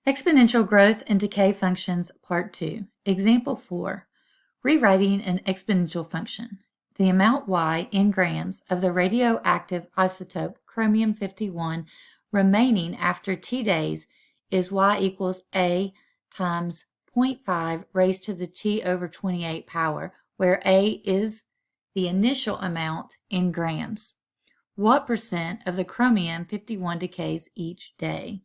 Exponential growth and decay functions, part 2. Example 4. Rewriting an exponential function. The amount Y in grams of the radioactive isotope chromium-51 remaining after T days is Y equals A times 0.5 raised to the T over 28 power, where A is the initial amount in grams. What percent of the chromium-51 decays each day?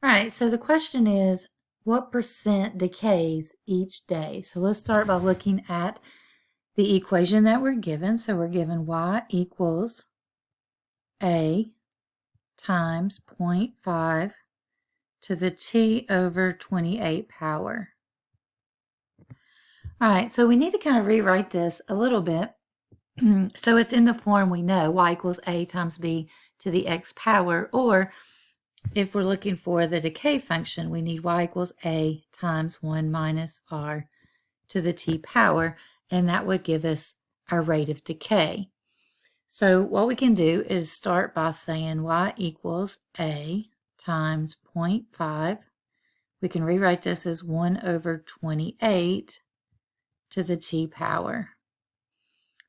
All right, so the question is, what percent decays each day? So let's start by looking at the equation that we're given. So we're given Y equals A times 0.5 to the T over 28 power. All right, so we need to kind of rewrite this a little bit. So it's in the form we know, Y equals A times B to the X power, or if we're looking for the decay function, we need Y equals A times 1 minus R to the T power, and that would give us our rate of decay. So what we can do is start by saying Y equals A times 0.5. We can rewrite this as 1 over 28 to the T power.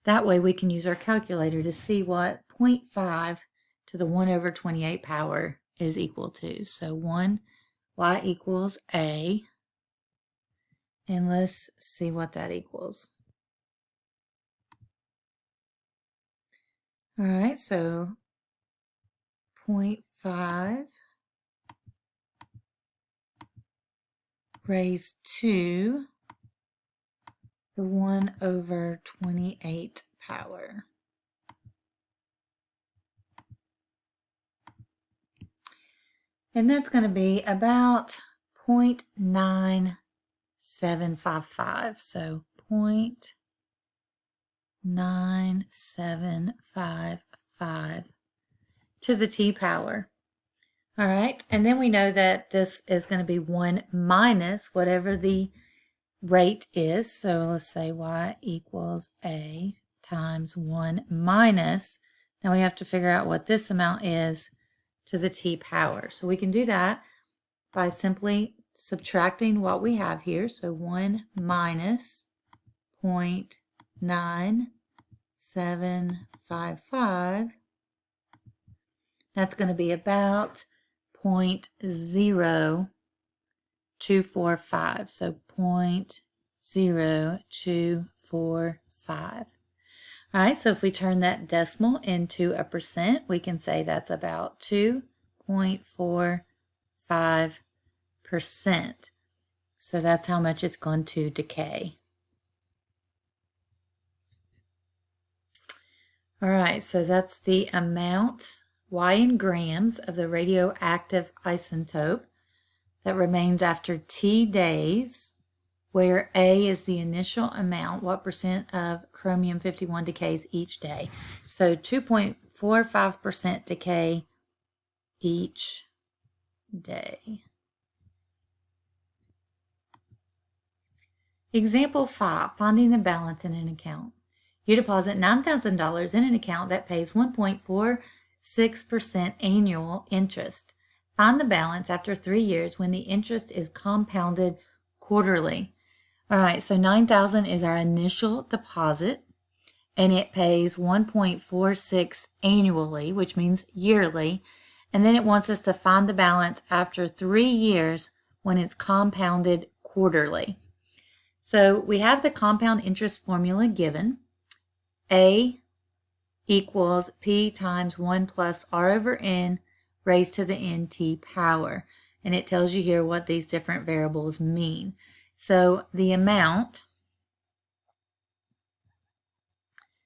That way we can use our calculator to see what 0.5 to the 1 over 28 power is equal to. So Y equals A, and let's see what that equals. All right, so 0.5 raised to the 1 over 28 power. And that's going to be about 0.9755. So 0.9755 to the T power. All right, and then we know that this is going to be 1 minus whatever the rate is. So let's say Y equals A times 1 minus. Now we have to figure out what this amount is to the T power. So we can do that by simply subtracting what we have here. So 1 minus 0.9755. That's going to be about 0.0245. So 0.0245. All right, so if we turn that decimal into a percent, we can say that's about 2.45%. So that's how much it's going to decay. All right, so that's the amount, Y in grams, of the radioactive isotope that remains after T days, where A is the initial amount, what percent of chromium-51 decays each day. So 2.45% decay each day. Example 5, finding the balance in an account. You deposit $9,000 in an account that pays 1.46% annual interest. Find the balance after 3 years when the interest is compounded quarterly. All right, so $9,000 is our initial deposit, and it pays 1.46 annually, which means yearly. And then it wants us to find the balance after 3 years when it's compounded quarterly. So we have the compound interest formula given. A equals P times 1 plus R over N raised to the NT power. And it tells you here what these different variables mean. So the amount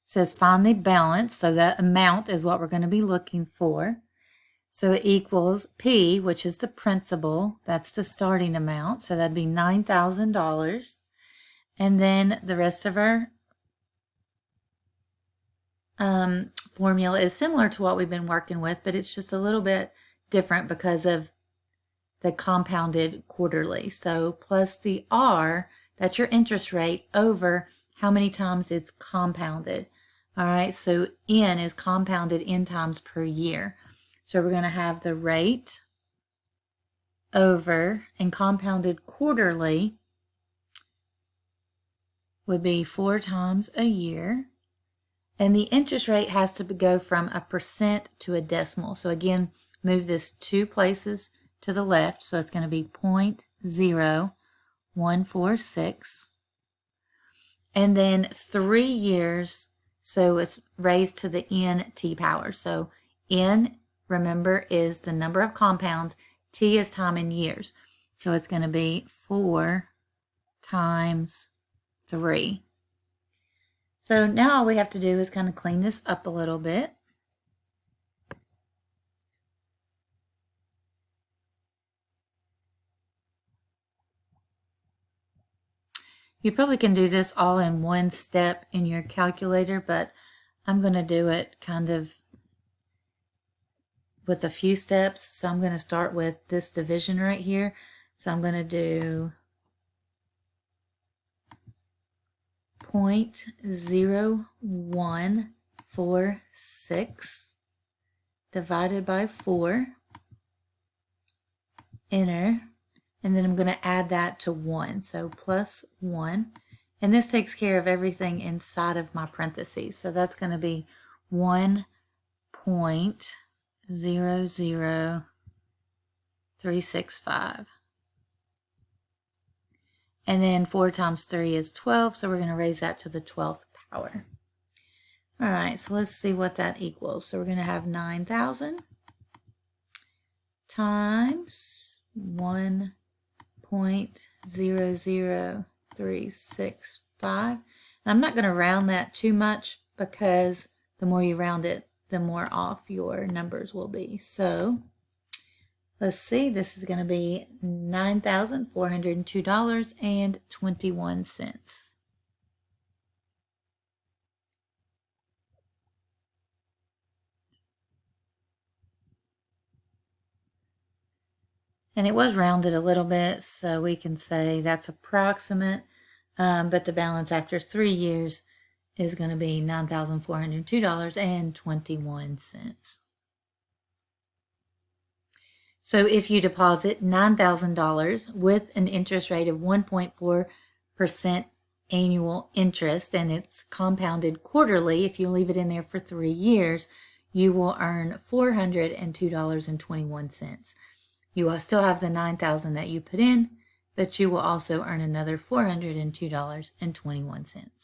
says find the balance. So that amount is what we're going to be looking for. So it equals P, which is the principal. That's the starting amount. So that'd be $9,000. And then the rest of our formula is similar to what we've been working with, but it's just a little bit different because of the compounded quarterly. So plus the R, that's your interest rate, over how many times it's compounded. All right, so N is compounded N times per year. So we're going to have the rate over, and compounded quarterly would be 4 times a year. And the interest rate has to go from a percent to a decimal. So again, move this 2 places to the left. So it's going to be 0.0146. And then 3 years, so it's raised to the n-t power. So n, remember, is the number of compounds. T is time in years. So it's going to be 4 times 3. So now all we have to do is kind of clean this up a little bit. You probably can do this all in one step in your calculator, but I'm going to do it kind of with a few steps. So I'm going to start with this division right here. So I'm going to do 0.0146 divided by 4. Enter. And then I'm going to add that to 1. So plus 1. And this takes care of everything inside of my parentheses. So that's going to be 1.00365. And then 4 times 3 is 12. So we're going to raise that to the 12th power. All right, so let's see what that equals. So we're going to have 9,000 times 1.00365. And I'm not going to round that too much because the more you round it, the more off your numbers will be. So let's see, this is going to be $9,402.21. And it was rounded a little bit, so we can say that's approximate, but the balance after 3 years is going to be $9,402.21. So if you deposit $9,000 with an interest rate of 1.4% annual interest, and it's compounded quarterly, if you leave it in there for 3 years, you will earn $402.21. You will still have the $9,000 that you put in, but you will also earn another $402.21.